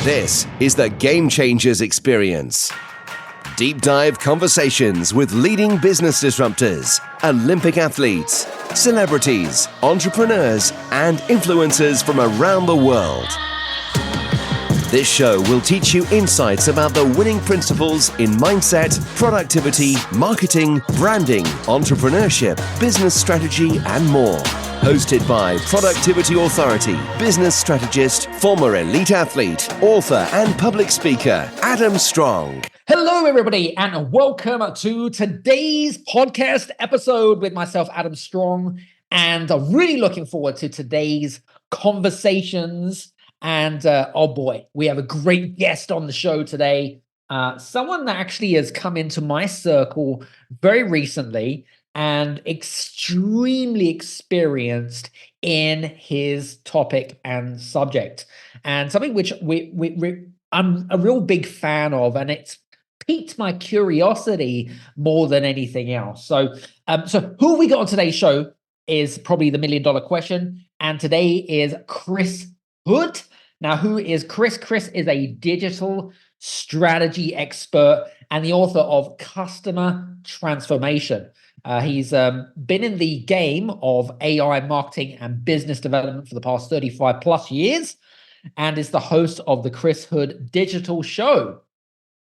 This is the Game Changers Experience. Deep dive conversations with leading business disruptors, Olympic athletes, celebrities, entrepreneurs, and influencers from around the world. This show will teach you insights about the winning principles in mindset, productivity, marketing, branding, entrepreneurship, business strategy, and more. Hosted by productivity authority, business strategist, former elite athlete, author, and public speaker, Adam Strong. Hello, everybody, and welcome to today's podcast episode with myself, Adam Strong. And I'm really looking forward to today's conversations. And oh boy, we have a great guest on the show today. Someone that actually has come into my circle very recently and extremely experienced in his topic and subject, and something which I'm a real big fan of, and it's piqued my curiosity more than anything else. So who we got on today's show is probably the $1 million question, and today is Chris Hood. Now, who is Chris? Chris is a digital strategy expert and the author of Customer Transformation. He's been in the game of AI marketing and business development for the past 35 plus years, and is the host of the Chris Hood Digital Show.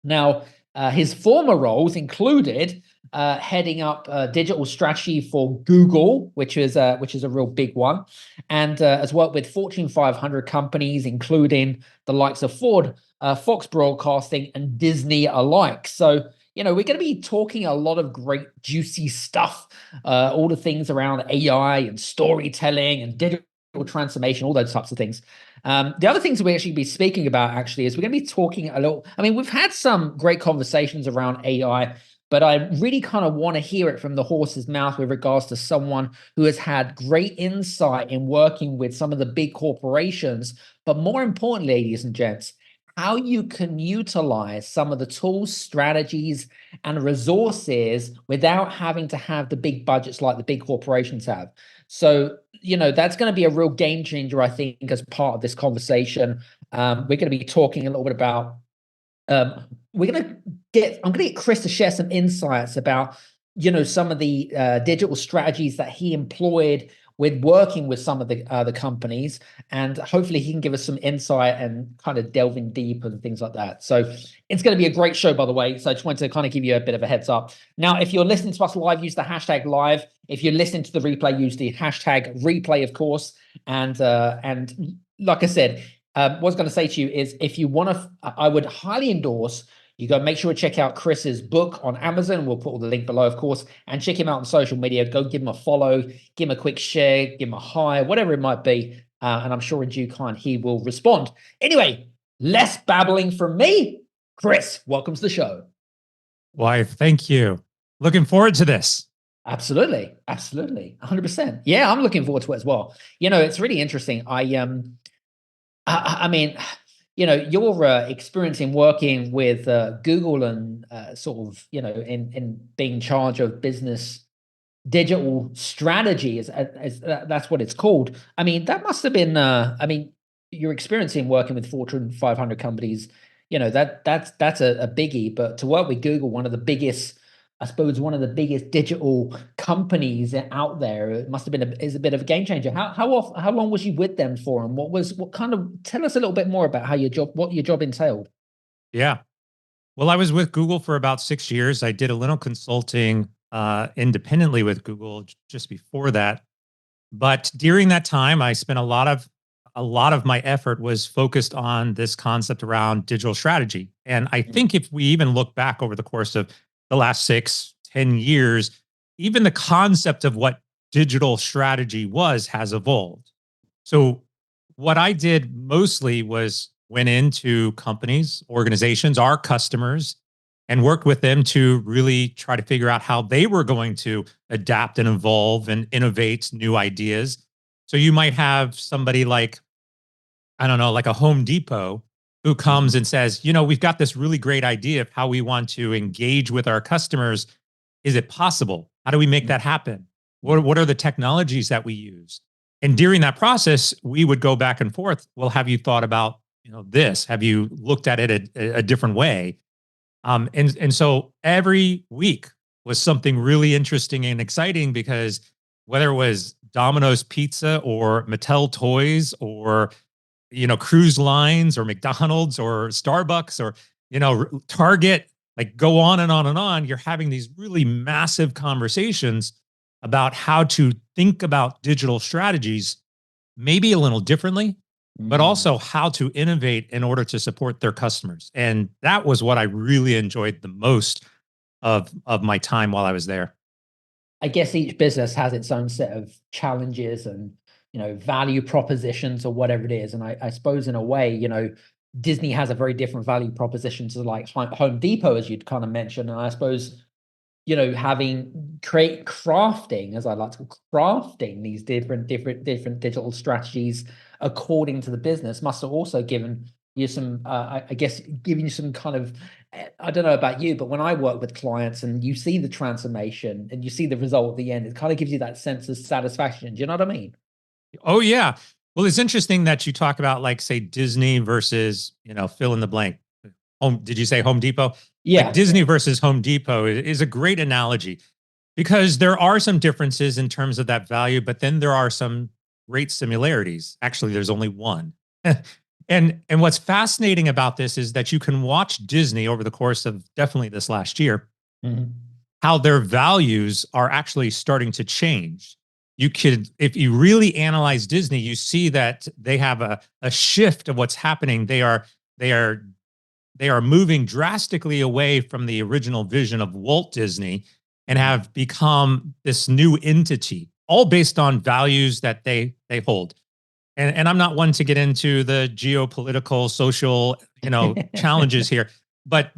Now, his former roles included heading up digital strategy for Google, which is a real big one, and has worked with Fortune 500 companies, including the likes of Ford, Fox Broadcasting, and Disney alike. So, you know, we're going to be talking a lot of great, juicy stuff, all the things around AI and storytelling and digital transformation, all those types of things. The other things we actually be speaking about actually is we're going to be talking a little. I mean, we've had some great conversations around AI, but I really kind of want to hear it from the horse's mouth with regards to someone who has had great insight in working with some of the big corporations, but more importantly, ladies and gents, how you can utilize some of the tools, strategies, and resources without having to have the big budgets like the big corporations have. So, you know, that's going to be a real game changer, I think, as part of this conversation. We're going to be talking a little bit about, I'm going to get Chris to share some insights about, you know, some of the digital strategies that he employed with working with some of the companies, and hopefully he can give us some insight and kind of delving deep and things like that. So it's going to be a great show, by the way. So I just wanted to kind of give you a bit of a heads up. Now, if you're listening to us live, use the hashtag live. If you're listening to the replay, use the hashtag replay, of course. And like I said, what I was going to say to you is, if you want to, I would highly endorse you go make sure to check out Chris's book on Amazon. We'll put all the link below, of course, and check him out on social media. Go give him a follow, give him a quick share, give him a hi, whatever it might be. And I'm sure in due time he will respond. Anyway, less babbling from me. Chris, welcome to the show. Why, thank you. Looking forward to this. Absolutely. 100%. Yeah, I'm looking forward to it as well. You know, it's really interesting. I mean, you know, your experience in working with Google and sort of, you know, in being in charge of business digital strategy, as that's what it's called. I mean, that must have been, I mean, your experience in working with Fortune 500 companies, you know, that's a biggie. But to work with Google, one of the biggest digital companies out there, it must have been is a bit of a game changer. How long was you with them for, and tell us a little bit more about what your job entailed? Yeah. Well, I was with Google for about 6 years. I did a little consulting independently with Google just before that. But during that time, I spent a lot of my effort was focused on this concept around digital strategy. And I think if we even look back over the course of the last 6-10 years, even the concept of what digital strategy has evolved. So what I did mostly was went into companies, organizations, our customers, and worked with them to really try to figure out how they were going to adapt and evolve and innovate new ideas. So you might have somebody like, I don't know, like a Home Depot who comes and says, you know, we've got this really great idea of how we want to engage with our customers. Is it possible? How do we make that happen? What are the technologies that we use? And during that process, we would go back and forth. Well, have you thought about this? Have you looked at it a different way? And so every week was something really interesting and exciting, because whether it was Domino's Pizza or Mattel Toys or cruise lines or McDonald's or Starbucks or Target, like go on and on and on, you're having these really massive conversations about how to think about digital strategies maybe a little differently, but also how to innovate in order to support their customers. And that was what I really enjoyed the most of my time while I was there. I guess each business has its own set of challenges and value propositions or whatever it is. And I suppose in a way, Disney has a very different value proposition to like Home Depot, as you'd kind of mentioned. And I suppose crafting, as I like to call crafting, these different digital strategies according to the business must have also given you some, I guess, giving you some kind of, I don't know about you, but when I work with clients and you see the transformation and you see the result at the end, it kind of gives you that sense of satisfaction. Do you know what I mean? Oh yeah. Well, it's interesting that you talk about, like, say, Disney versus, fill in the blank. Did you say Home Depot? Yeah. Like Disney versus Home Depot is a great analogy, because there are some differences in terms of that value, but then there are some great similarities. Actually, there's only one. And what's fascinating about this is that you can watch Disney over the course of definitely this last year, how their values are actually starting to change. You could, if you really analyze Disney, you see that they have a shift of what's happening. They are moving drastically away from the original vision of Walt Disney and have become this new entity, all based on values that they hold. And I'm not one to get into the geopolitical, social, challenges here, but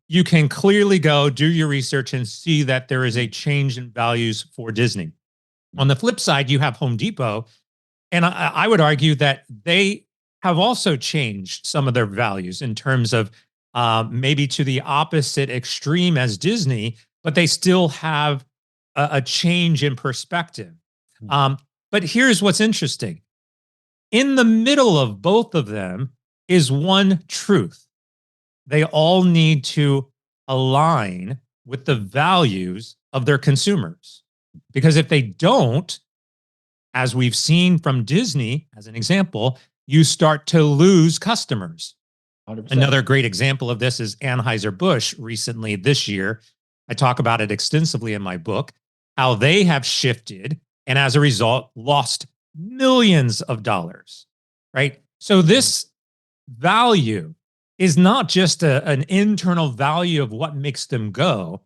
you can clearly go do your research and see that there is a change in values for Disney. On the flip side, you have Home Depot, and I would argue that they have also changed some of their values in terms of maybe to the opposite extreme as Disney, but they still have a change in perspective. But here's what's interesting. In the middle of both of them is one truth. They all need to align with the values of their consumers. Because if they don't, as we've seen from Disney as an example, you start to lose customers. 100%. Another great example of this is Anheuser-Busch recently this year. I talk about it extensively in my book, how they have shifted and as a result lost millions of dollars, right? So this value is not just an internal value of what makes them go.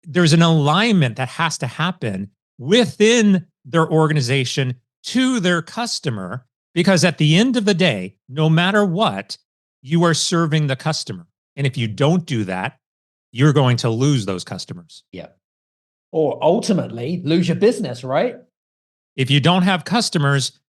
There's an alignment that has to happen within their organization to their customer, because at the end of the day, no matter what, you are serving the customer. And if you don't do that, you're going to lose those customers. Yeah. Or ultimately lose your business, right? If you don't have customers,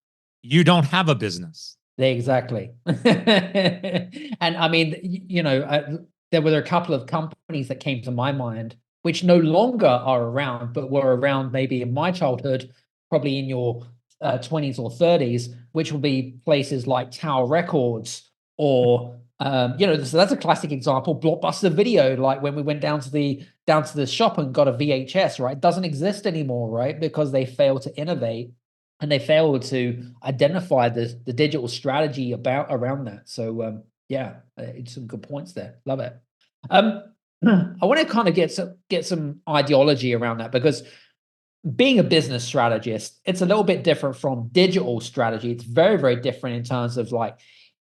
you don't have a business. Exactly. And I mean, there were a couple of companies that came to my mind, which no longer are around, but were around maybe in my childhood, probably in your 20s or 30s, which will be places like Tower Records or, so that's a classic example. Blockbuster Video, like when we went down to the shop and got a VHS, right? It doesn't exist anymore, right? Because they failed to innovate and they failed to identify the digital strategy around that. So it's some good points there. Love it. I want to kind of get some ideology around that, because being a business strategist, it's a little bit different from digital strategy. It's very, very different in terms of like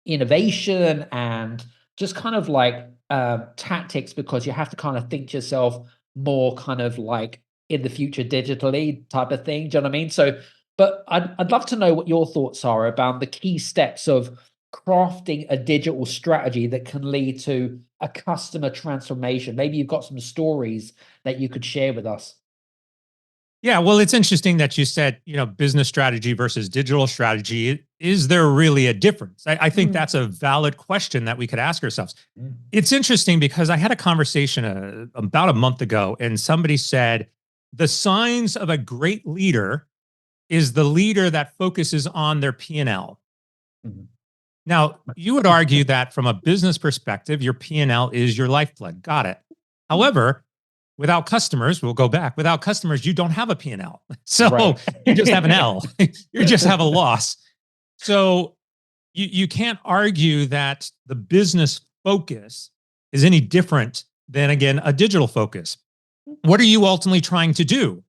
innovation and just kind of like tactics, because you have to kind of think to yourself more kind of like in the future digitally type of thing. Do you know what I mean? So, but I'd love to know what your thoughts are about the key steps of crafting a digital strategy that can lead to a customer transformation. Maybe you've got some stories that you could share with us. Yeah, well, it's interesting that you said, business strategy versus digital strategy. Is there really a difference? I think that's a valid question that we could ask ourselves. It's interesting because I had a conversation about a month ago, and somebody said, the signs of a great leader is the leader that focuses on their P&L. Now, you would argue that from a business perspective, your P&L is your lifeblood. Got it. However, without customers, we'll go back. Without customers, you don't have a P&L. So Right. you just have an L. You just have a loss. So you can't argue that the business focus is any different than, again, a digital focus. What are you ultimately trying to do?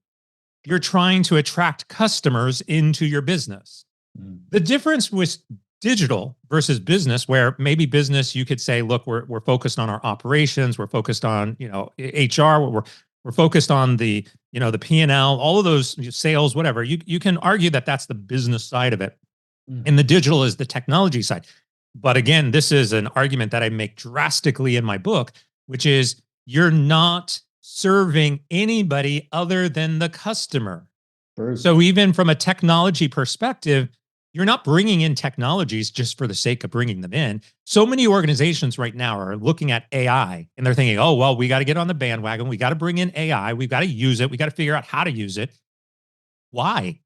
You're trying to attract customers into your business. The difference with digital versus business, where maybe business, you could say, look, we're focused on our operations, we're focused on, HR, we're focused on the, the P&L, all of those sales, whatever. You can argue that that's the business side of it. And the digital is the technology side. But again, this is an argument that I make drastically in my book, which is you're not serving anybody other than the customer. True. So even from a technology perspective, you're not bringing in technologies just for the sake of bringing them in. So many organizations right now are looking at AI and they're thinking, oh, well, we got to get on the bandwagon. We got to bring in AI. We've got to use it. We got to figure out how to use it. Why?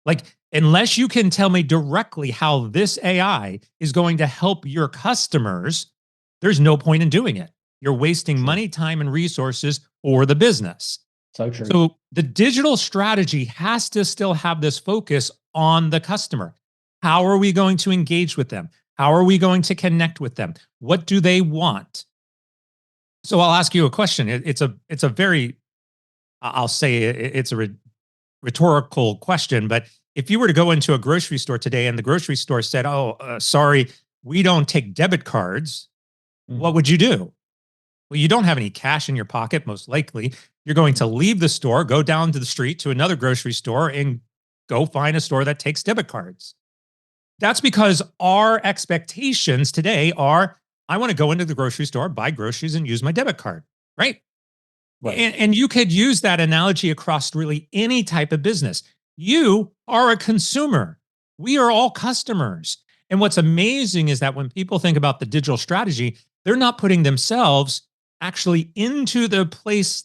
Like, unless you can tell me directly how this AI is going to help your customers, there's no point in doing it. You're wasting money, time, and resources for the business. So true. So the digital strategy has to still have this focus on the customer. How are we going to engage with them? How are we going to connect with them? What do they want? So I'll ask you a question. It's a very, I'll say it's a rhetorical question, but if you were to go into a grocery store today and the grocery store said, oh, sorry, we don't take debit cards, what would you do? Well, you don't have any cash in your pocket, most likely. You're going to leave the store, go down to the street to another grocery store and go find a store that takes debit cards. That's because our expectations today are, I want to go into the grocery store, buy groceries, and use my debit card, right? Right. And you could use that analogy across really any type of business. You are a consumer. We are all customers. And what's amazing is that when people think about the digital strategy, they're not putting themselves actually into the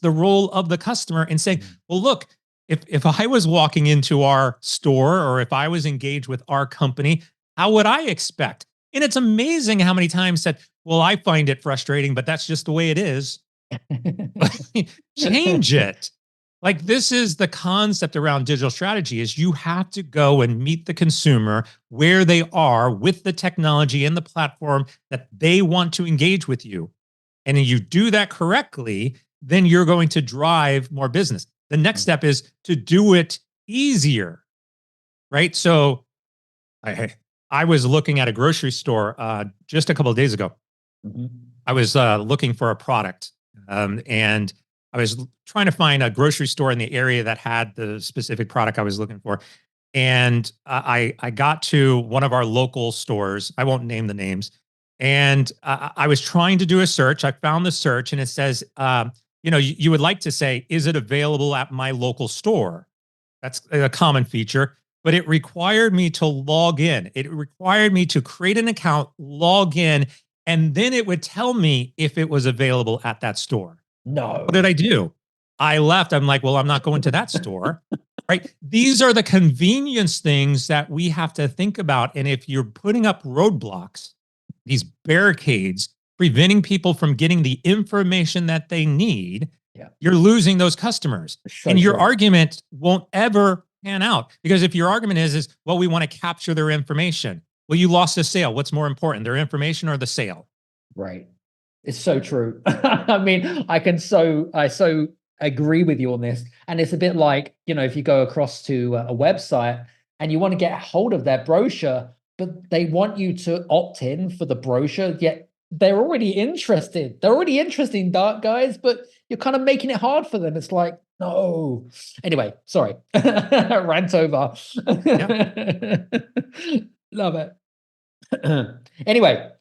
role of the customer and saying, well, look, if I was walking into our store or if I was engaged with our company, how would I expect? And it's amazing how many times said, well, I find it frustrating, but that's just the way it is. Change it. Like, this is the concept around digital strategy is you have to go and meet the consumer where they are with the technology and the platform that they want to engage with you. And if you do that correctly, then you're going to drive more business. The next step is to do it easier, right? So I was looking at a grocery store just a couple of days ago. I was looking for a product and I was trying to find a grocery store in the area that had the specific product I was looking for. And I got to one of our local stores. I won't name the names. And I was trying to do a search. I found the search and it says, you would like to say, is it available at my local store? That's a common feature, but it required me to log in. It required me to create an account, log in, and then it would tell me if it was available at that store. No. What did I do? I left. I'm like, well, I'm not going to that store, right? These are the convenience things that we have to think about. And if you're putting up roadblocks, these barricades, preventing people from getting the information that they need, you're losing those customers. So and your true. argument won't ever pan out. Because if your argument is, well, we want to capture their information. Well, you lost a sale. What's more important, their information or the sale? Right. It's so true. I mean, I so agree with you on this. And it's a bit like, if you go across to a website and you want to get a hold of their brochure, but they want you to opt in for the brochure, yet they're already interested. They're already interested in dark guys, but you're kind of making it hard for them. It's like, no. Anyway, sorry. Rant over. Love it. Anyway,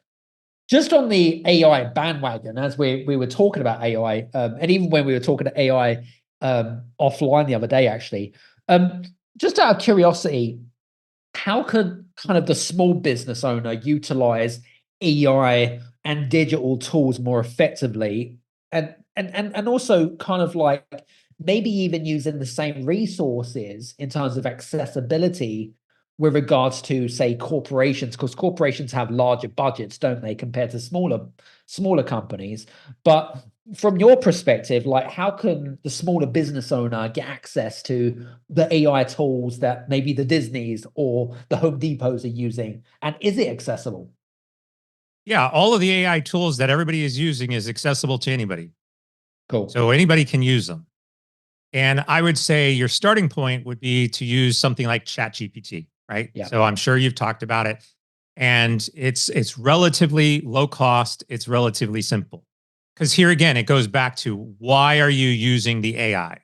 just on the AI bandwagon, as we were talking about AI, and even when we were talking to AI offline the other day, actually, just out of curiosity, how could kind of the small business owner utilize AI and digital tools more effectively, and also kind of like maybe even using the same resources in terms of accessibility with regards to, say, corporations, because corporations have larger budgets, don't they, compared to smaller companies. But from your perspective, like, how can the smaller business owner get access to the AI tools that maybe the Disneys or the Home Depots are using? And is it accessible? Yeah, all of the AI tools that everybody is using is accessible to anybody. Cool. So anybody can use them. And I would say your starting point would be to use something like ChatGPT, right? Yeah. So I'm sure you've talked about it. And it's relatively low cost, it's relatively simple. Because here again, it goes back to, why are you using the AI?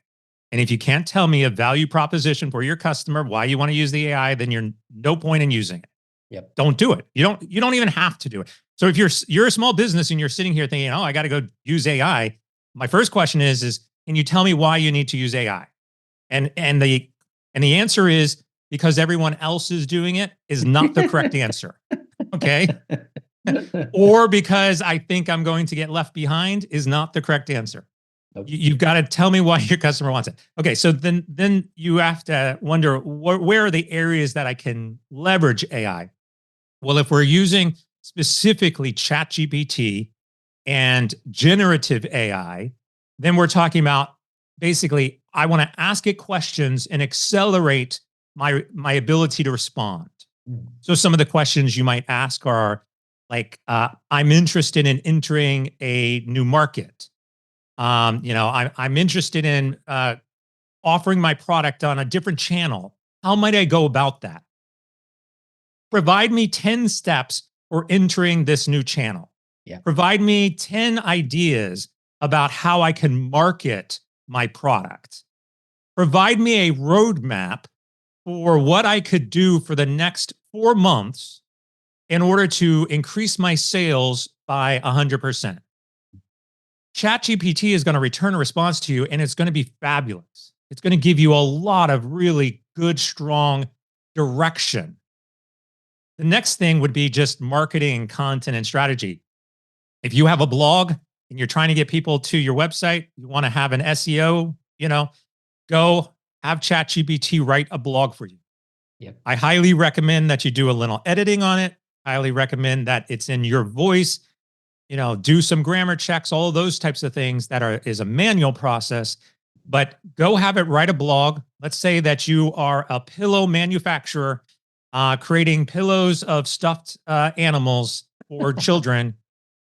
And if you can't tell me a value proposition for your customer, why you want to use the AI, then you're no point in using it. Yep. Don't do it. You don't even have to do it. So if you're a small business and you're sitting here thinking, oh, I got to go use AI, my first question is can you tell me why you need to use AI? And the answer is, because everyone else is doing it is not the correct answer. Okay. Or because I think I'm going to get left behind is not the correct answer. Nope. You've got to tell me why your customer wants it. Okay, so then you have to wonder, where are the areas that I can leverage AI? Well, if we're using specifically ChatGPT and generative AI, then we're talking about, basically, I want to ask it questions and accelerate my ability to respond. So some of the questions you might ask are like, I'm interested in entering a new market. I'm interested in offering my product on a different channel. How might I go about that? Provide me 10 steps for entering this new channel. Yeah. Provide me 10 ideas about how I can market my product. Provide me a roadmap for what I could do for the next 4 months in order to increase my sales by 100%. ChatGPT is going to return a response to you, and it's going to be fabulous. It's going to give you a lot of really good, strong direction. The next thing would be just marketing, content, and strategy. If you have a blog and you're trying to get people to your website, you want to have an SEO, go have ChatGPT write a blog for you. Yep. I highly recommend that you do a little editing on it. Highly recommend that it's in your voice. Do some grammar checks, all of those types of things is a manual process. But go have it write a blog. Let's say that you are a pillow manufacturer, creating pillows of stuffed animals for children.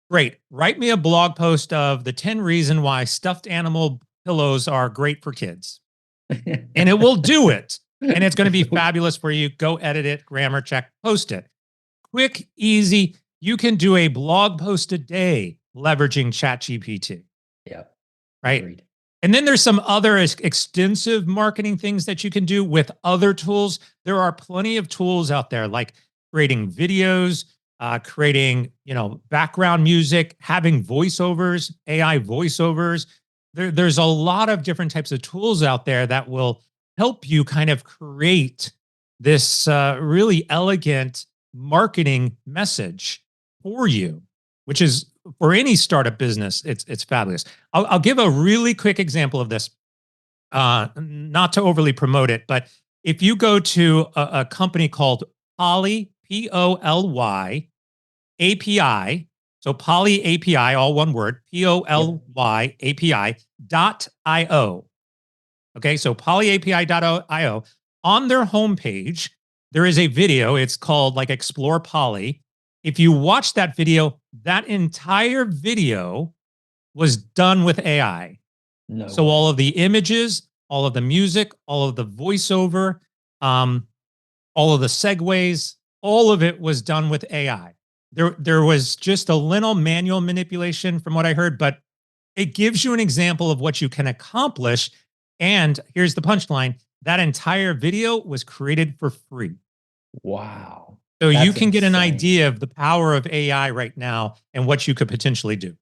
Great. Write me a blog post of the 10 reasons why stuffed animal pillows are great for kids. And it will do it. And it's going to be fabulous for you. Go edit it, grammar check, post it. Quick, easy. You can do a blog post a day leveraging ChatGPT. Yeah. Right. Agreed. And then there's some other extensive marketing things that you can do with other tools. There are plenty of tools out there, like creating videos, creating, background music, having voiceovers, AI voiceovers. There's a lot of different types of tools out there that will help you kind of create this really elegant marketing message for you, which is, for any startup business, it's fabulous. I'll give a really quick example of this, not to overly promote it, but if you go to a company called Poly, Poly API, so Poly API, all one word, Poly API.io. Okay, so polyapi.io. On their homepage, there is a video. It's called like Explore Poly. If you watch that video, that entire video was done with AI. No So way. all of the images, all of the music, all of the voiceover, all of the segues, all of it was done with AI. There was just a little manual manipulation from what I heard, but it gives you an example of what you can accomplish. And here's the punchline. That entire video was created for free. Wow. So you That's can get an insane. idea of the power of AI right now and what you could potentially do.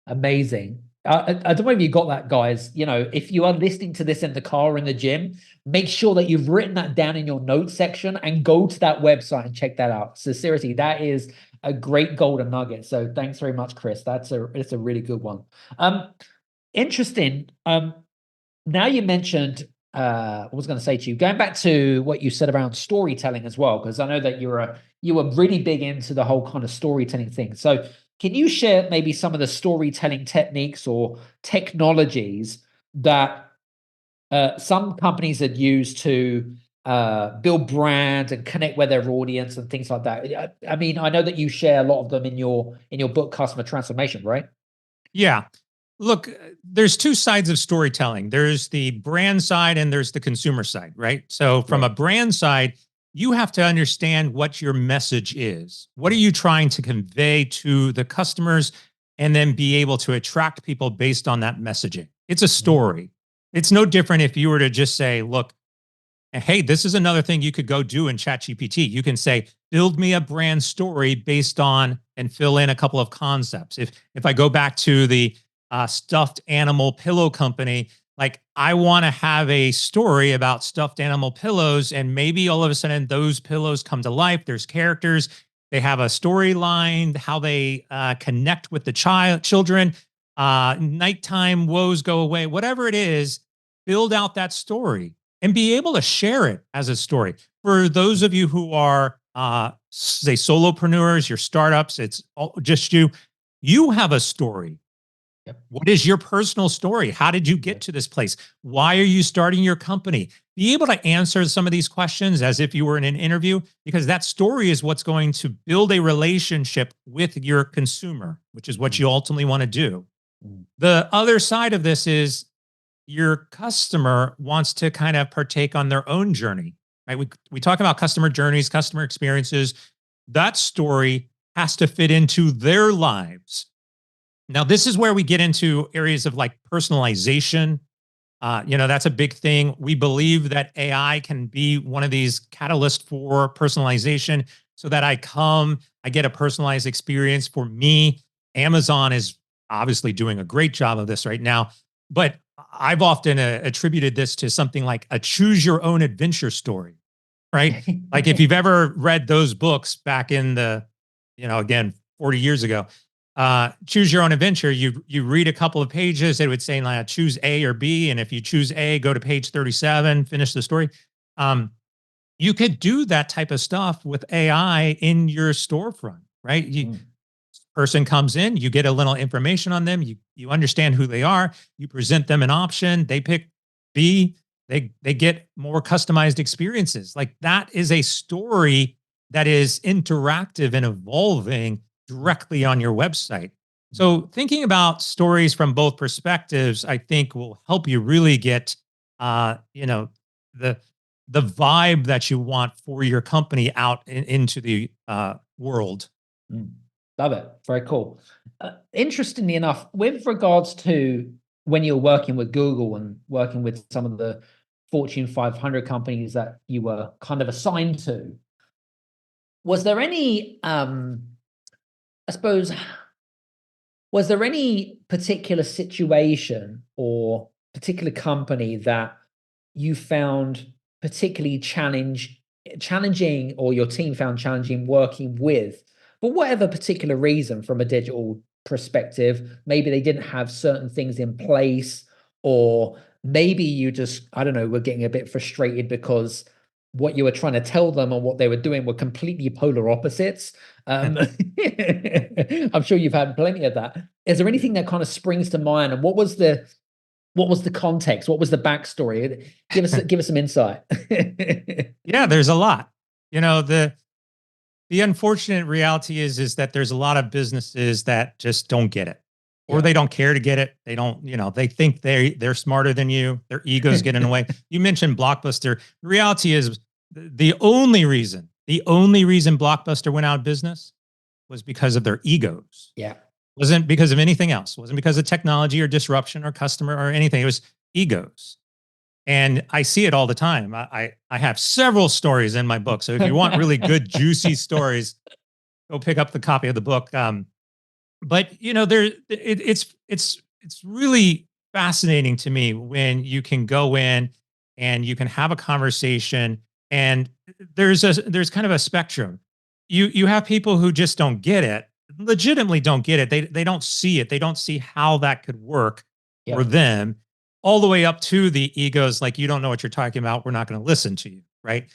Amazing. I don't know if you got that, guys. If you are listening to this in the car or in the gym, make sure that you've written that down in your notes section and go to that website and check that out. So seriously, that is a great golden nugget. So thanks very much, Chris. It's a really good one. Interesting. Now you mentioned what was I going to say to you? Going back to what you said around storytelling as well, because I know that you were really big into the whole kind of storytelling thing. So can you share maybe some of the storytelling techniques or technologies that some companies had used to build brand and connect with their audience and things like that? I mean, I know that you share a lot of them in your book, Customer Transformation, right? Yeah. Look, there's two sides of storytelling. There's the brand side and there's the consumer side, right? So from a brand side, you have to understand what your message is. What are you trying to convey to the customers and then be able to attract people based on that messaging? It's a story. It's no different if you were to just say, look, hey, this is another thing you could go do in ChatGPT. You can say, build me a brand story based on and fill in a couple of concepts. If I go back to the stuffed animal pillow company, like I want to have a story about stuffed animal pillows, and maybe all of a sudden those pillows come to life. There's characters, they have a storyline, how they connect with the children. Nighttime woes go away. Whatever it is, build out that story and be able to share it as a story. For those of you who are, say, solopreneurs, your startups, it's just you. You have a story. Yep. What is your personal story? How did you get to this place? Why are you starting your company? Be able to answer some of these questions as if you were in an interview, because that story is what's going to build a relationship with your consumer, which is what you ultimately want to do. The other side of this is your customer wants to kind of partake on their own journey, right? We talk about customer journeys, customer experiences. That story has to fit into their lives. Now, this is where we get into areas of like personalization. That's a big thing. We believe that AI can be one of these catalysts for personalization so that I get a personalized experience for me. Amazon is obviously doing a great job of this right now, but I've often attributed this to something like a choose your own adventure story, right? Like if you've ever read those books back in the, again, 40 years ago, choose your own adventure. You read a couple of pages, it would say like choose A or B. And if you choose A, go to page 37, finish the story. You could do that type of stuff with AI in your storefront, right? Person comes in, you get a little information on them, you understand who they are, you present them an option, they pick B, they get more customized experiences. Like that is a story that is interactive and evolving directly on your website. So thinking about stories from both perspectives, I think will help you really get the vibe that you want for your company out into the world. Love it. Very cool. Interestingly enough, with regards to when you're working with Google and working with some of the Fortune 500 companies that you were kind of assigned to, was there any, I suppose, was there any particular situation or particular company that you found particularly challenging, or your team found challenging working with, for whatever particular reason, from a digital perspective? Maybe they didn't have certain things in place, or maybe you just, I don't know, were getting a bit frustrated because what you were trying to tell them and what they were doing were completely polar opposites. I'm sure you've had plenty of that. Is there anything that kind of springs to mind? And what was the context? What was the backstory? Give us some insight. Yeah, there's a lot. The unfortunate reality is that there's a lot of businesses that just don't get it, or they don't care to get it. They don't, they think they're smarter than you. Their egos get in the way. You mentioned Blockbuster. The reality is the only reason Blockbuster went out of business was because of their egos. Yeah. Wasn't because of anything else. Wasn't because of technology or disruption or customer or anything. It was egos. And I see it all the time. I have several stories in my book. So if you want really good, juicy stories, go pick up the copy of the book. But it's really fascinating to me when you can go in and you can have a conversation, and there's kind of a spectrum. You have people who just don't get it, legitimately don't get it. They don't see it. They don't see how that could work for them. all the way up to the egos, like, you don't know what you're talking about, we're not going to listen to you, right?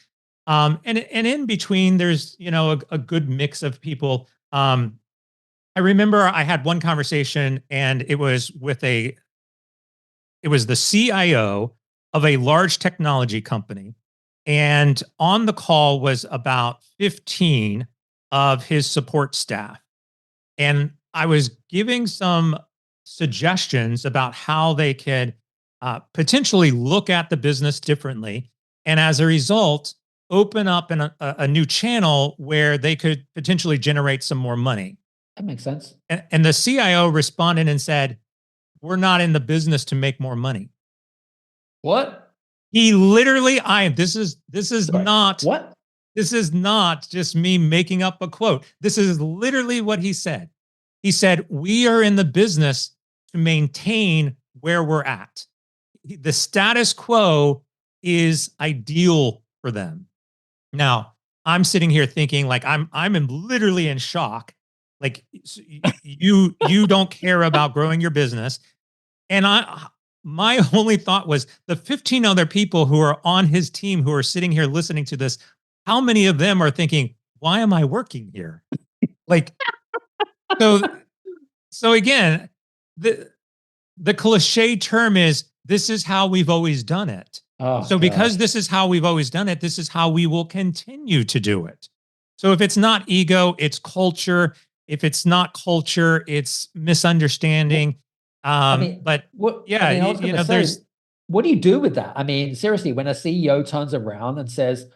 And in between, there's, a good mix of people. I remember I had one conversation, and it was the CIO of a large technology company. And on the call was about 15 of his support staff. And I was giving some suggestions about how they could potentially look at the business differently. And as a result, open up a new channel where they could potentially generate some more money. That makes sense. And the CIO responded and said, "We're not in the business to make more money." What? He literally, this is Sorry. not, What? this is not just me making up a quote. This is literally what he said. He said, "We are in the business to maintain where we're at. The status quo is ideal for them." Now, I'm sitting here thinking, like, I'm literally in shock. Like, you don't care about growing your business. And my only thought was, the 15 other people who are on his team who are sitting here listening to this, how many of them are thinking, why am I working here? Like, so again, the cliche term is, this is how we've always done it. Oh, So because this is how we've always done it, this is how we will continue to do it. So if it's not ego, it's culture. If it's not culture, it's misunderstanding. But yeah, I mean, I was going to say, there's, what do you do with that? I mean, seriously, when a CEO turns around and says,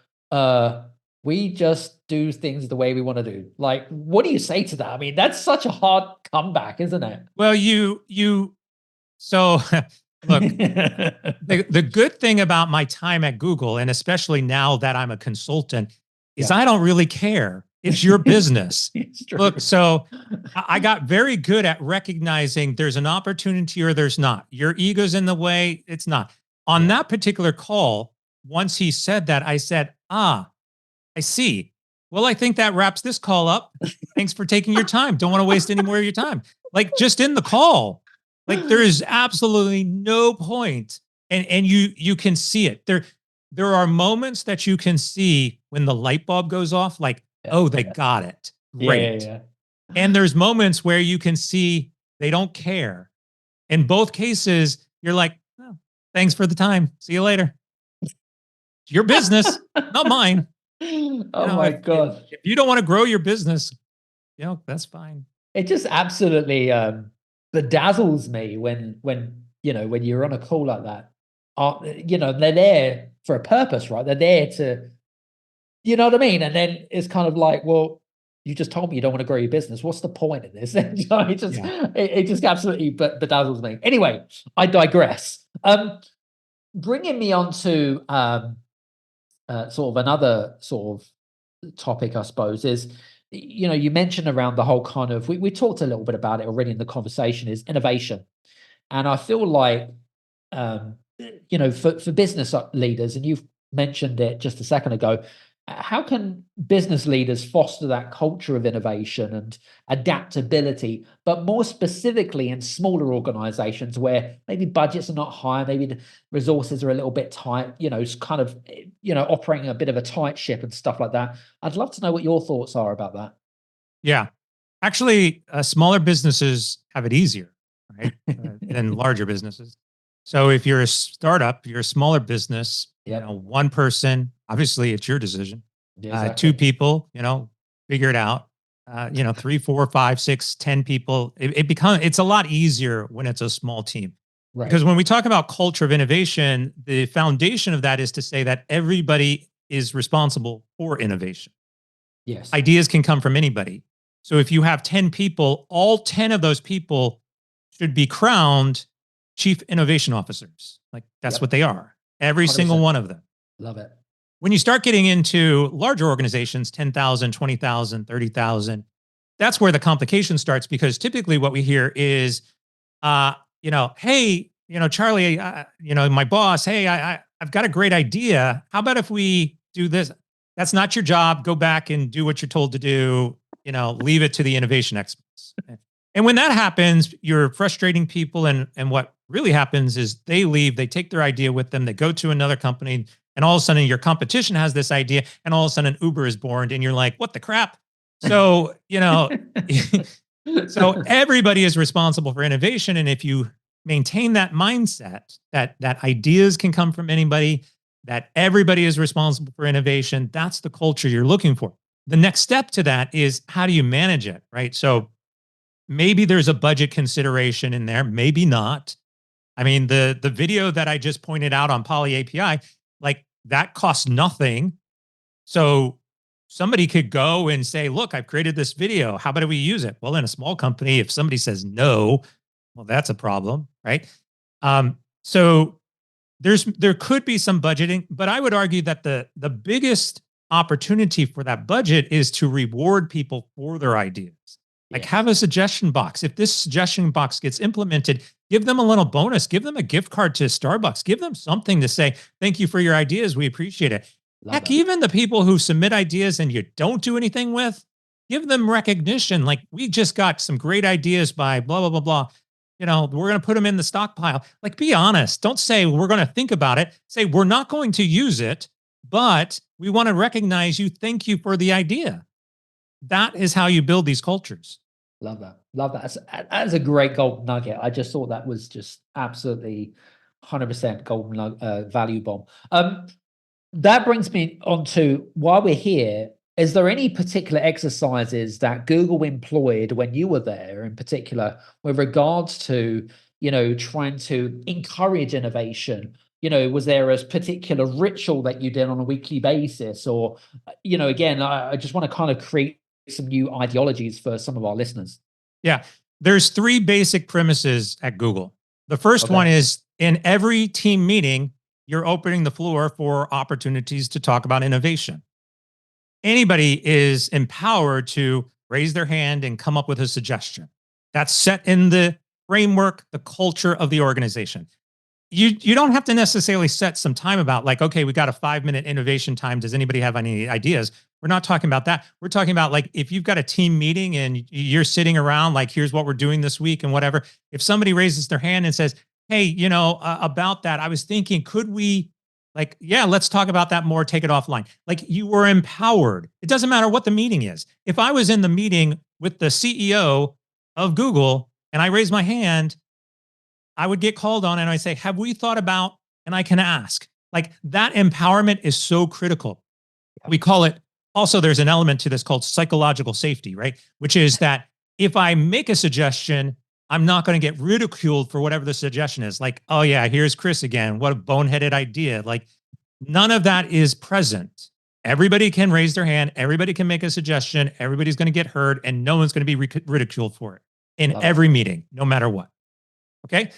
we just do things the way we want to do. Like, what do you say to that? I mean, that's such a hard comeback, isn't it? well, so look, the good thing about my time at Google, and especially now that I'm a consultant, is I don't really care. It's your business. Look, so I got very good at recognizing there's an opportunity or there's not. Your ego's in the way, it's not. On that particular call, once he said that, I said, I see. Well, I think that wraps this call up. Thanks for taking your time. Don't want to waste any more of your time. Like, just in the call. Like, there is absolutely no point. And you can see it. There are moments that you can see when the light bulb goes off, like, oh, they got it. Great. Yeah. And there's moments where you can see they don't care. In both cases, you're like, oh, thanks for the time. See you later. It's your business, not mine. Oh my God. If you don't want to grow your business, that's fine. It just absolutely bedazzles me when you're on a call like that. They're there for a purpose, right? They're there to, you know what I mean? And then it's kind of like, well, you just told me you don't want to grow your business. What's the point in this? It just absolutely bedazzles me. Anyway, I digress. Bringing me on to sort of another sort of topic, I suppose, is, you mentioned around the whole kind of, we talked a little bit about it already in the conversation, is innovation. And I feel like, for business leaders, and you've mentioned it just a second ago, how can business leaders foster that culture of innovation and adaptability, but more specifically in smaller organizations where maybe budgets are not high, maybe the resources are a little bit tight, it's kind of, operating a bit of a tight ship and stuff like that. I'd love to know what your thoughts are about that. Yeah. Actually, smaller businesses have it easier, right, than larger businesses. So if you're a startup, you're a smaller business, one person, obviously it's your decision. Exactly. Two people, figure it out. 3, 4, 5, 6, 10 people. It's a lot easier when it's a small team. Right. Because when we talk about culture of innovation, the foundation of that is to say that everybody is responsible for innovation. Yes. Ideas can come from anybody. So if you have 10 people, all 10 of those people should be crowned chief innovation officers. Like, that's what they are. Every 100%. Single one of them. Love it. When you start getting into larger organizations, 10,000, 20,000, 30,000, that's where the complication starts, because typically what we hear is, hey, Charlie, my boss, hey, I've got a great idea. How about if we do this? That's not your job. Go back and do what you're told to do. Leave it to the innovation experts. And when that happens, you're frustrating people. And what really happens is they leave, they take their idea with them, they go to another company, and all of a sudden your competition has this idea, and all of a sudden Uber is born, and you're like, what the crap? So, so everybody is responsible for innovation. And if you maintain that mindset that ideas can come from anybody, that everybody is responsible for innovation, that's the culture you're looking for. The next step to that is, how do you manage it, right? So maybe there's a budget consideration in there, maybe not. I mean, the video that I just pointed out on Poly API, like that costs nothing. So somebody could go and say, look, I've created this video. How about we use it? Well, in a small company, if somebody says no, well, that's a problem, right? So there could be some budgeting, but I would argue that the biggest opportunity for that budget is to reward people for their ideas. Like, have a suggestion box. If this suggestion box gets implemented, give them a little bonus, give them a gift card to Starbucks, give them something to say, thank you for your ideas. We appreciate it. Heck, even the people who submit ideas and you don't do anything with, give them recognition. Like, we just got some great ideas by blah, blah, blah, blah. We're going to put them in the stockpile. Like, be honest. Don't say we're going to think about it. Say we're not going to use it, but we want to recognize you. Thank you for the idea. That is how you build these cultures. Love that. Love that. That's a great golden nugget. I just thought that was just absolutely 100% golden value bomb. That brings me on to, while we're here, is there any particular exercises that Google employed when you were there, in particular, with regards to, trying to encourage innovation? Was there a particular ritual that you did on a weekly basis? Or, again, I just want to kind of create some new ideologies for some of our listeners. Yeah. There's 3 basic premises at Google. The first one is, in every team meeting, you're opening the floor for opportunities to talk about innovation. Anybody is empowered to raise their hand and come up with a suggestion. That's set in the framework, the culture of the organization. You don't have to necessarily set some time about, like, okay, we got a 5-minute innovation time. Does anybody have any ideas? We're not talking about that. We're talking about, like, if you've got a team meeting and you're sitting around, like, here's what we're doing this week and whatever. If somebody raises their hand and says, hey, about that, I was thinking, could we, like, yeah, let's talk about that more, take it offline. Like, you were empowered. It doesn't matter what the meeting is. If I was in the meeting with the CEO of Google and I raised my hand, I would get called on and I say, have we thought about, and I can ask. Like, that empowerment is so critical. We call it, also, there's an element to this called psychological safety, right? Which is that if I make a suggestion, I'm not going to get ridiculed for whatever the suggestion is. Like, oh yeah, here's Chris again. What a boneheaded idea. Like, none of that is present. Everybody can raise their hand. Everybody can make a suggestion. Everybody's going to get heard, and no one's going to be ridiculed for it in every meeting, no matter what. Okay.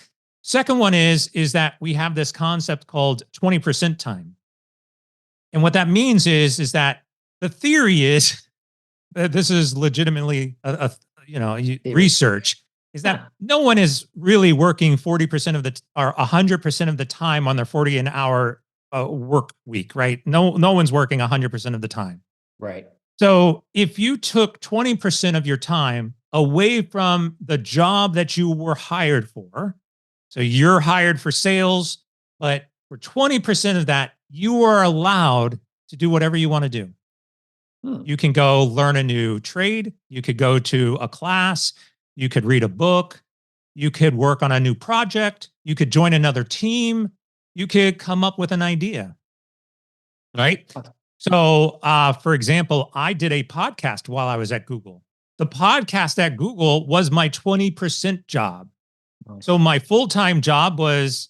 Second one is that we have this concept called 20% time. And what that means is that the theory is that this is legitimately research, is that no one is really working 40% of or 100% of the time on their 40-hour work week, right? No one's working 100% of the time. Right. So if you took 20% of your time away from the job that you were hired for, so you're hired for sales, but for 20% of that, you are allowed to do whatever you want to do. You can go learn a new trade. You could go to a class. You could read a book. You could work on a new project. You could join another team. You could come up with an idea, right? So, for example, I did a podcast while I was at Google. The podcast at Google was my 20% job. So my full-time job was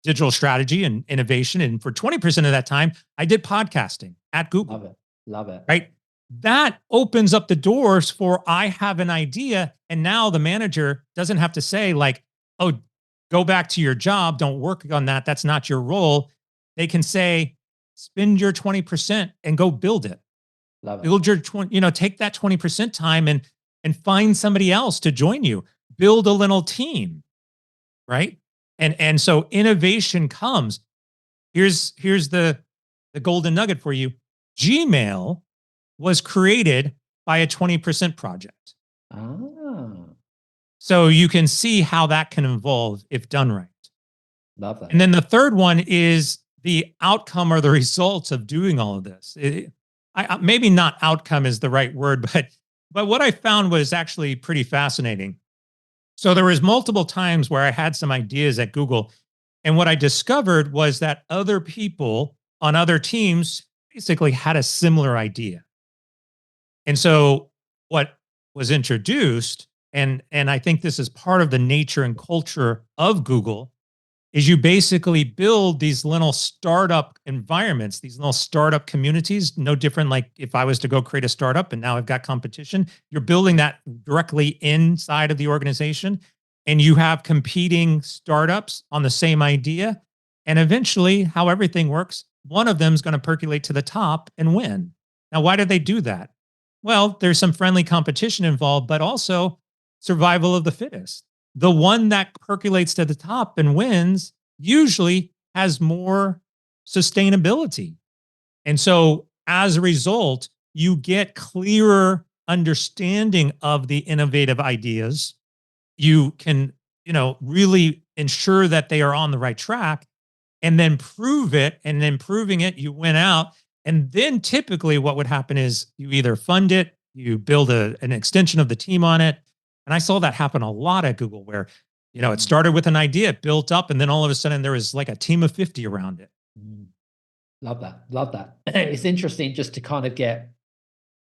digital strategy and innovation. And for 20% of that time, I did podcasting at Google. Love it. Love it. Right? That opens up the doors for, I have an idea. And now the manager doesn't have to say, like, oh, go back to your job. Don't work on that. That's not your role. They can say, spend your 20% and go build it. Love it. Build your 20, take that 20% time and find somebody else to join you. Build a little team, right? And so innovation comes. Here's the golden nugget for you. Gmail was created by a 20% project. So you can see how that can evolve if done right. Love that. And then the third one is the outcome or the results of doing all of this. Maybe not outcome is the right word, but what I found was actually pretty fascinating. So there was multiple times where I had some ideas at Google, and what I discovered was that other people on other teams basically had a similar idea. And so what was introduced, and I think this is part of the nature and culture of Google, is you basically build these little startup environments, these little startup communities, no different like if I was to go create a startup and now I've got competition, you're building that directly inside of the organization and you have competing startups on the same idea. And eventually, how everything works, one of them is going to percolate to the top and win. Now, why did they do that? Well, there's some friendly competition involved, but also survival of the fittest. The one that percolates to the top and wins usually has more sustainability. And so as a result, you get clearer understanding of the innovative ideas. You can, really ensure that they are on the right track and then prove it. And then proving it, you win out. And then typically what would happen is you either fund it, you build an extension of the team on it. And I saw that happen a lot at Google where, it started with an idea, it built up, and then all of a sudden there was like a team of 50 around it. Love that. Love that. It's interesting just to kind of get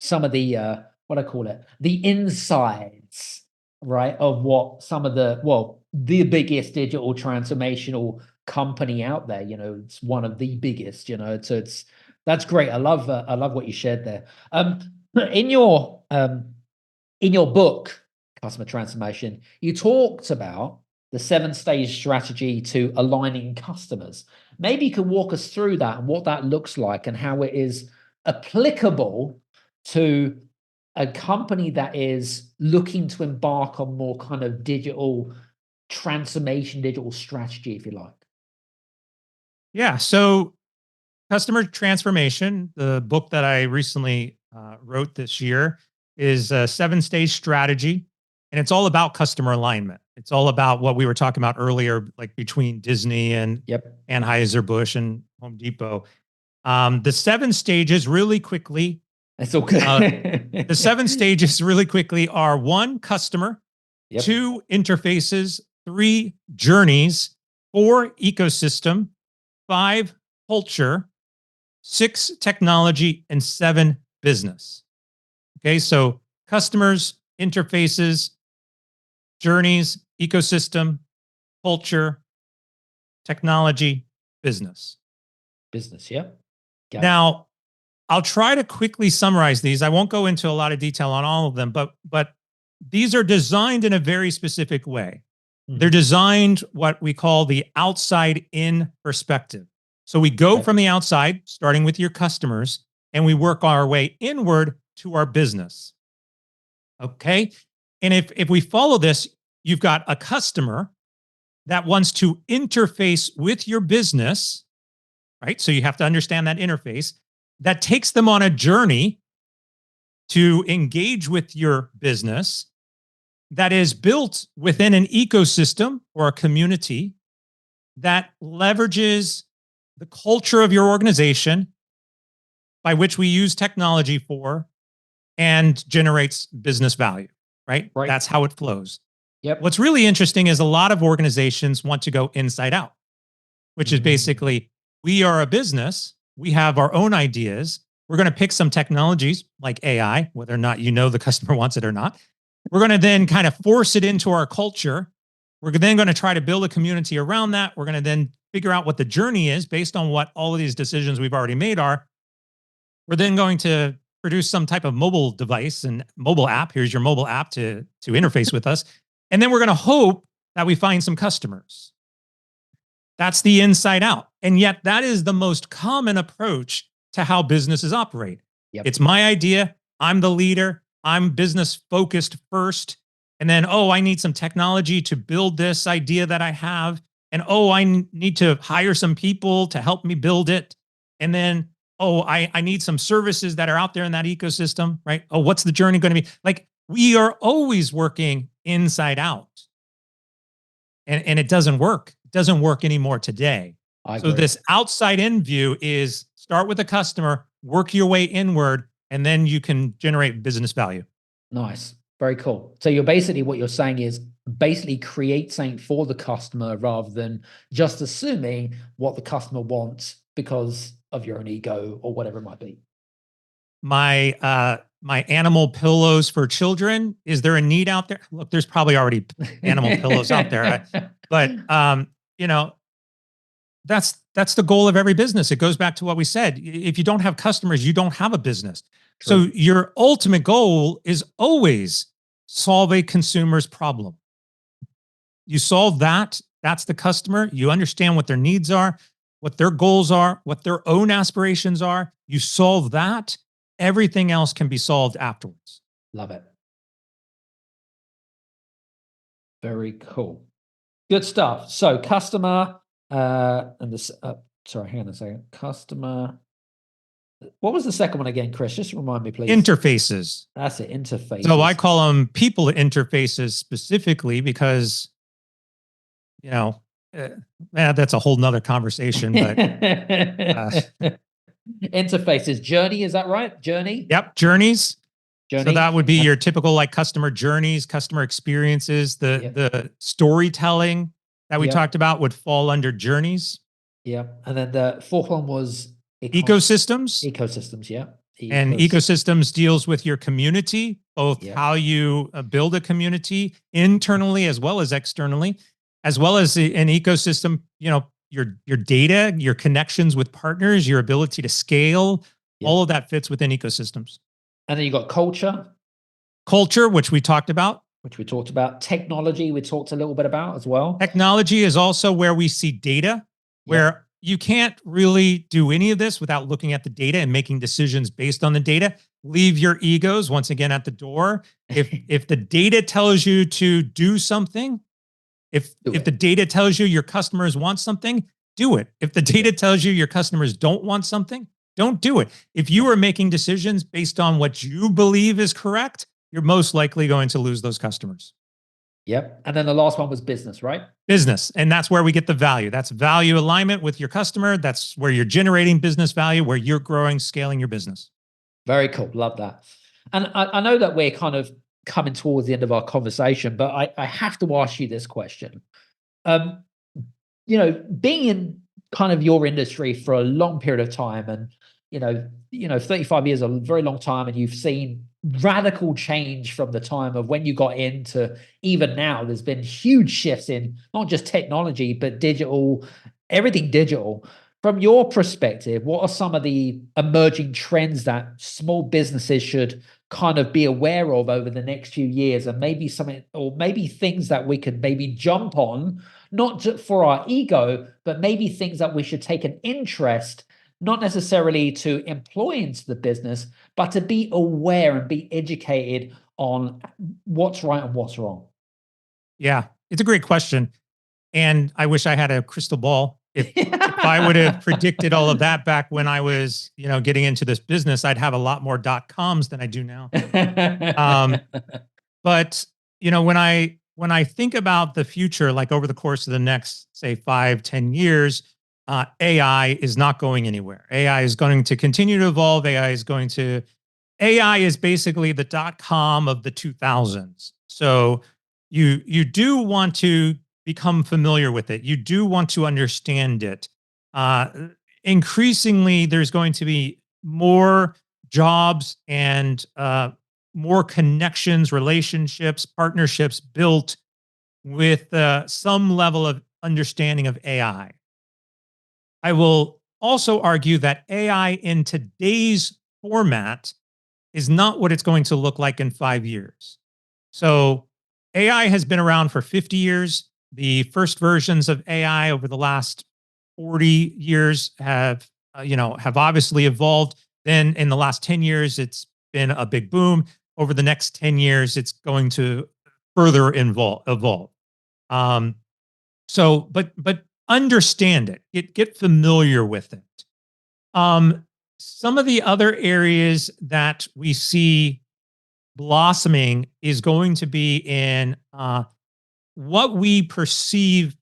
some of the, what I call it, the insides, right, of what some of the biggest digital transformational company out there, it's one of the biggest, so that's great. I love what you shared there. In your book, Customer Transformation, you talked about the 7-stage strategy to aligning customers. Maybe you could walk us through that and what that looks like and how it is applicable to a company that is looking to embark on more kind of digital transformation, digital strategy, if you like. Yeah. So Customer Transformation, the book that I recently wrote this year, is a 7-stage strategy. And it's all about customer alignment. It's all about what we were talking about earlier, like between Disney and Anheuser-Busch and Home Depot. The 7 stages really quickly. That's okay. The 7 stages really quickly are 1, customer, 2, interfaces, 3, journeys, 4, ecosystem, 5, culture, 6, technology, and 7, business. Okay, so customers, interfaces, journeys, ecosystem, culture, technology, business. Business, yeah. Now, I'll try to quickly summarize these. I won't go into a lot of detail on all of them, but these are designed in a very specific way. They're designed what we call the outside in perspective. So we go from the outside, starting with your customers, and we work our way inward to our business. Okay. And if we follow this, you've got a customer that wants to interface with your business, right? So you have to understand that interface that takes them on a journey to engage with your business that is built within an ecosystem or a community that leverages the culture of your organization by which we use technology for and generates business value, right? That's how it flows. What's really interesting is a lot of organizations want to go inside out, which is basically, we are a business, we have our own ideas, we're going to pick some technologies like AI, whether or not the customer wants it or not. We're going to then kind of force it into our culture. We're then going to try to build a community around that. We're going to then figure out what the journey is based on what all of these decisions we've already made are. We're then going to produce some type of mobile device and mobile app. Here's your mobile app to interface with us. And then we're going to hope that we find some customers. That's the inside out. And yet that is the most common approach to how businesses operate. It's my idea. I'm the leader. I'm business focused first. And then, I need some technology to build this idea that I have. And, I need to hire some people to help me build it. And then, I need some services that are out there in that ecosystem, right? What's the journey going to be? Like, we are always working inside out. And it doesn't work. It doesn't work anymore today. I So agree. this outside in view is start with the customer, work your way inward, and then you can generate business value. Nice. Very cool. So you're basically, what you're saying is basically create something for the customer rather than just assuming what the customer wants because of your own ego or whatever it might be. My animal pillows for children. Is there a need out there? Look, there's probably already animal pillows out there. But you know, that's the goal of every business. It goes back to what we said. If you don't have customers, you don't have a business. True. So your ultimate goal is always solve a consumer's problem. You solve that, that's the customer. You understand what their needs are, what their goals are, what their own aspirations are. You solve that, everything else can be solved afterwards. Love it. Very cool. Good stuff. So customer, and this, sorry, hang on a second. Customer. What was the second one again, Chris? Just remind me, please. Interfaces. That's it. Interfaces. So I call them people interfaces specifically because, that's a whole nother conversation. But interfaces, journey, is that right? Journey. Yep, journeys. Journey. So that would be your typical like customer journeys, customer experiences. The storytelling that we talked about would fall under journeys. Yeah, and then the fourth one was ecosystems. Ecosystems, yeah. And ecosystems deals with your community, both how you build a community internally as well as externally, as well as an ecosystem, your data, your connections with partners, your ability to scale, all of that fits within ecosystems. And then you got culture. Culture, which we talked about. Technology, we talked a little bit about as well. Technology is also where we see data, where you can't really do any of this without looking at the data and making decisions based on the data. Leave your egos once again at the door. If the data tells you to do something, if the data tells you your customers want something, do it. If the data tells you your customers don't want something, don't do it. If you are making decisions based on what you believe is correct, you're most likely going to lose those customers. Yep. And then the last one was business, right? Business. And that's where we get the value. That's value alignment with your customer. That's where you're generating business value, where you're growing, scaling your business. Very cool. Love that. And I know that we're kind of coming towards the end of our conversation, but I have to ask you this question. Being in kind of your industry for a long period of time, and 35 years is a very long time, and you've seen radical change from the time of when you got into even now. There's been huge shifts in not just technology, but digital, everything digital. From your perspective, what are some of the emerging trends that small businesses should kind of be aware of over the next few years, and maybe something, or maybe things that we could maybe jump on, not just for our ego, but maybe things that we should take an interest, not necessarily to employ into the business, but to be aware and be educated on what's right and what's wrong? Yeah, it's a great question. And I wish I had a crystal ball. If I would have predicted all of that back when I was, getting into this business, I'd have a lot more .coms than I do now. But when I think about the future, like over the course of the next, say, 5-10 years, AI is not going anywhere. AI is going to continue to evolve. AI is basically the .com of the 2000s. So you do want to become familiar with it. You do want to understand it. Increasingly, there's going to be more jobs and more connections, relationships, partnerships built with some level of understanding of AI. I will also argue that AI in today's format is not what it's going to look like in 5 years. So AI has been around for 50 years. The first versions of AI over the last 40 years have obviously evolved. Then in the last 10 years, it's been a big boom. Over the next 10 years, it's going to further evolve. But understand it, get familiar with it. Some of the other areas that we see blossoming is going to be in what we perceive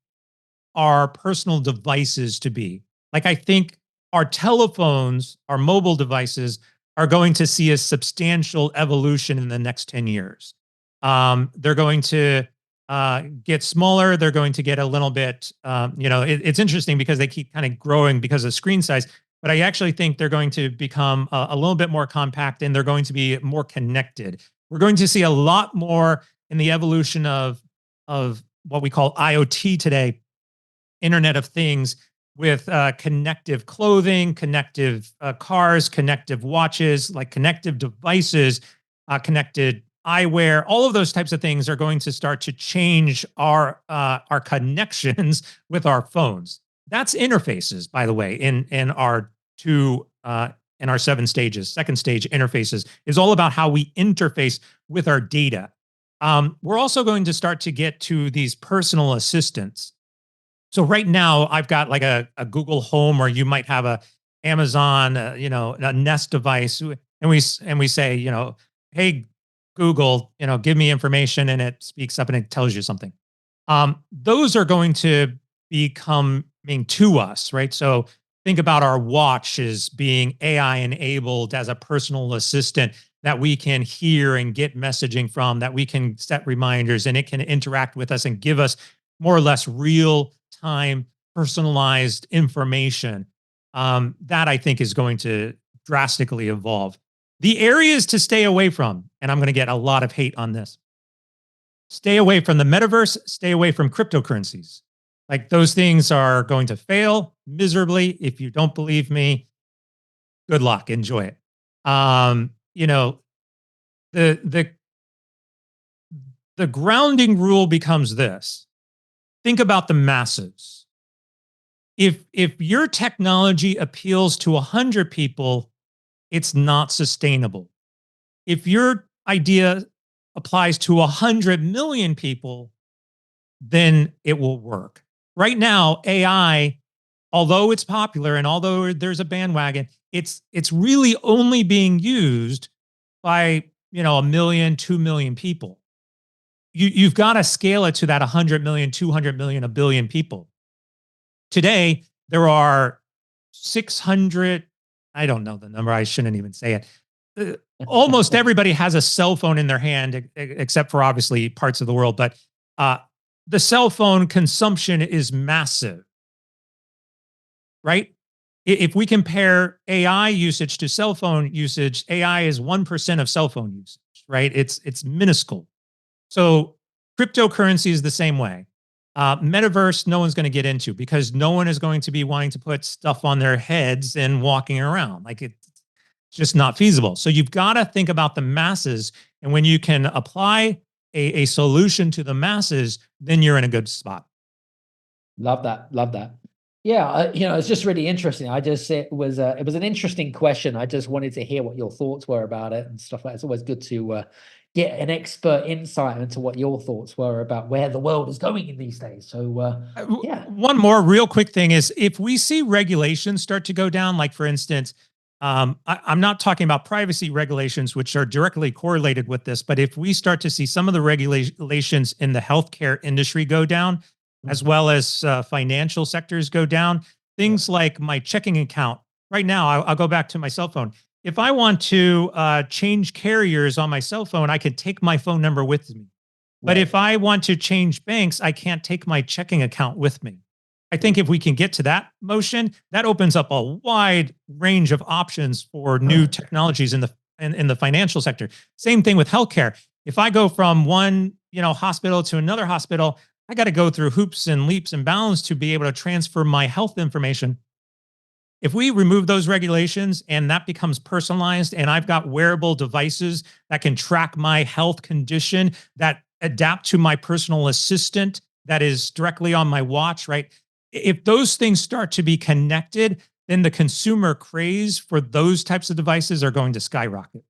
our personal devices to be. Like, I think our telephones, our mobile devices, are going to see a substantial evolution in the next 10 years. They're going to get smaller. They're going to get a little bit, it's interesting because they keep kind of growing because of screen size. But I actually think they're going to become a little bit more compact, and they're going to be more connected. We're going to see a lot more in the evolution of what we call IoT today, Internet of Things, with connective clothing, connective cars, connective watches, like connective devices, connected eyewear. All of those types of things are going to start to change our connections with our phones. That's interfaces, by the way, in our in our 7 stages. Second stage, interfaces, is all about how we interface with our data. We're also going to start to get to these personal assistants. So right now, I've got like a Google Home, or you might have a Amazon, a Nest device, and we say, hey Google, give me information, and it speaks up and it tells you something. Those are going to be coming to us, right? So think about our watch as being AI enabled as a personal assistant that we can hear and get messaging from, that we can set reminders, and it can interact with us and give us more or less real time personalized information. That I think is going to drastically evolve. The areas to stay away from, and I'm going to get a lot of hate on this: stay away from the metaverse, stay away from cryptocurrencies. Like, those things are going to fail miserably. If you don't believe me, good luck, enjoy it. The grounding rule becomes this: think about the masses. If your technology appeals to 100 people, it's not sustainable. If your idea applies to 100 million people, then it will work. Right now, AI, although it's popular and although there's a bandwagon, it's really only being used by 1 million, 2 million people. You've got to scale it to that 100 million, 200 million, 1 billion people. Today, there are 600, I don't know the number, I shouldn't even say it. Almost everybody has a cell phone in their hand, except for obviously parts of the world. But the cell phone consumption is massive, right? If we compare AI usage to cell phone usage, AI is 1% of cell phone usage, right? It's minuscule. So cryptocurrency is the same way. Metaverse, no one's going to get into, because no one is going to be wanting to put stuff on their heads and walking around. Like, it's just not feasible. So you've got to think about the masses. And when you can apply a solution to the masses, then you're in a good spot. Love that. Love that. Yeah, it's just really interesting. It was an interesting question. I just wanted to hear what your thoughts were about it and stuff like that. It's always good to get an expert insight into what your thoughts were about where the world is going in these days. So yeah. One more real quick thing is, if we see regulations start to go down, like for instance, I'm not talking about privacy regulations, which are directly correlated with this, but if we start to see some of the regulations in the healthcare industry go down, as well as financial sectors go down, things like my checking account. Right now, I'll go back to my cell phone. If I want to change carriers on my cell phone, I can take my phone number with me. But if I want to change banks, I can't take my checking account with me. I think if we can get to that motion, that opens up a wide range of options for new technologies in the financial sector. Same thing with healthcare. If I go from one hospital to another hospital, I got to go through hoops and leaps and bounds to be able to transfer my health information. If we remove those regulations and that becomes personalized, and I've got wearable devices that can track my health condition, that adapt to my personal assistant that is directly on my watch, right? If those things start to be connected, then the consumer craze for those types of devices are going to skyrocket.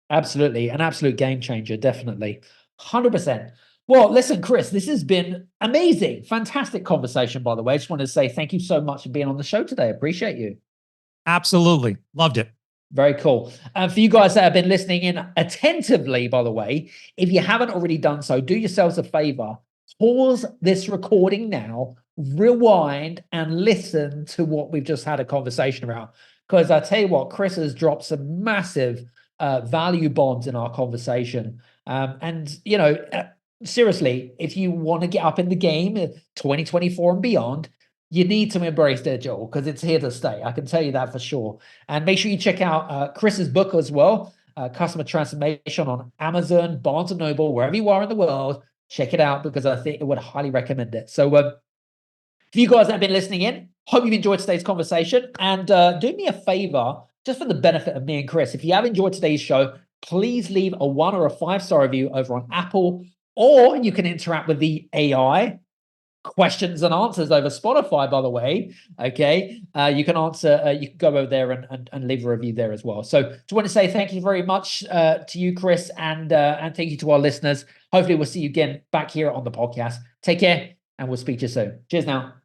Absolutely. An absolute game changer. Definitely. 100%. Well, listen, Chris, this has been amazing. Fantastic conversation, by the way. I just want to say thank you so much for being on the show today. Appreciate you. Absolutely. Loved it. Very cool. For you guys that have been listening in attentively, by the way, if you haven't already done so, do yourselves a favor, pause this recording now, rewind and listen to what we've just had a conversation about. Because I tell you what, Chris has dropped some massive value bombs in our conversation. Seriously, if you want to get up in the game 2024 and beyond, you need to embrace digital because it's here to stay. I can tell you that for sure. And make sure you check out Chris's book as well, Customer Transformation, on Amazon, Barnes & Noble, wherever you are in the world. Check it out because I think I would highly recommend it. So for you guys that have been listening in, hope you've enjoyed today's conversation. And do me a favor, just for the benefit of me and Chris, if you have enjoyed today's show, please leave a 1 or a 5-star review over on Apple, or you can interact with the AI questions and answers over Spotify, by the way. Okay. You can answer, you can go over there and leave a review there as well. So just want to say thank you very much to you, Chris, and thank you to our listeners. Hopefully we'll see you again back here on the podcast. Take care and we'll speak to you soon. Cheers now.